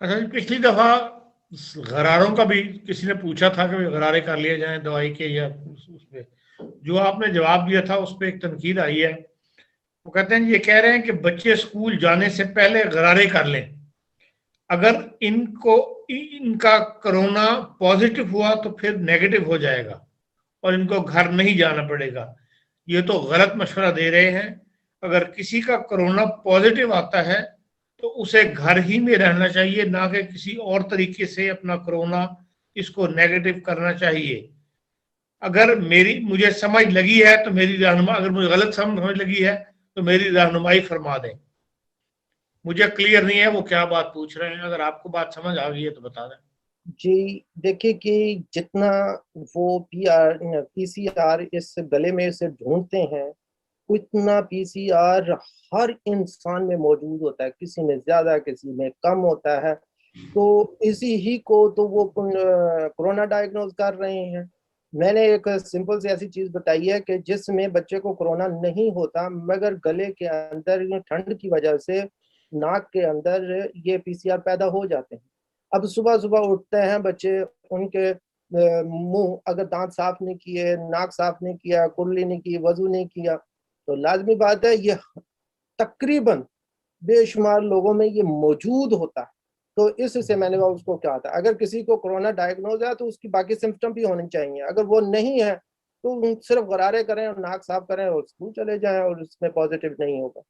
अच्छा जी, पिछली दफा गरारों का भी किसी ने पूछा था कि गरारे कर लिए जाएं दवाई के या उस पे जो आपने जवाब दिया था उस पे एक तनकीद आई है। वो कहते हैं ये कह रहे हैं कि बच्चे स्कूल जाने से पहले गरारे कर लें, अगर इनको इनका कोरोना पॉजिटिव हुआ तो फिर नेगेटिव हो जाएगा और इनको घर नहीं जाना पड़ेगा। ये तो गलत मशवरा दे रहे हैं। अगर किसी का कोरोना पॉजिटिव आता है तो उसे घर ही में रहना चाहिए, ना कि किसी और तरीके से अपना कोरोना इसको नेगेटिव करना चाहिए। अगर मेरी मुझे समझ लगी है तो मेरी रहनुमा, अगर मुझे गलत समझ लगी है तो मेरी रहनुमाई फरमा दें। मुझे क्लियर नहीं है वो क्या बात पूछ रहे हैं, अगर आपको बात समझ आ गई है तो बता दें। जी देखिए कि जितना वो पीसीआर इस गले में से ढूंढते हैं, उतना पीसीआर हर इंसान में मौजूद होता है, किसी में ज्यादा किसी में कम होता है। तो इसी ही को तो वो कोरोना डायग्नोज कर रहे हैं। मैंने एक सिंपल सी ऐसी चीज बताई है कि जिसमें बच्चे को कोरोना नहीं होता, मगर गले के अंदर ये ठंड की वजह से नाक के अंदर ये पीसीआर पैदा हो जाते हैं। अब सुबह सुबह उठते हैं बच्चे, उनके मुंह अगर दांत साफ नहीं किए, नाक साफ नहीं किया, कुर्ली नहीं की, वजू नहीं किया, तो लाजमी बात है ये तकरीबन बेशुमार लोगों में ये मौजूद होता है। तो इससे मैंने वो उसको क्या था, अगर किसी को कोरोना डायग्नोज है तो उसकी बाकी सिम्टम भी होने चाहिए। अगर वो नहीं है तो सिर्फ गरारे करें और नाक साफ करें और स्कूल चले जाएं और उसमें पॉजिटिव नहीं होगा।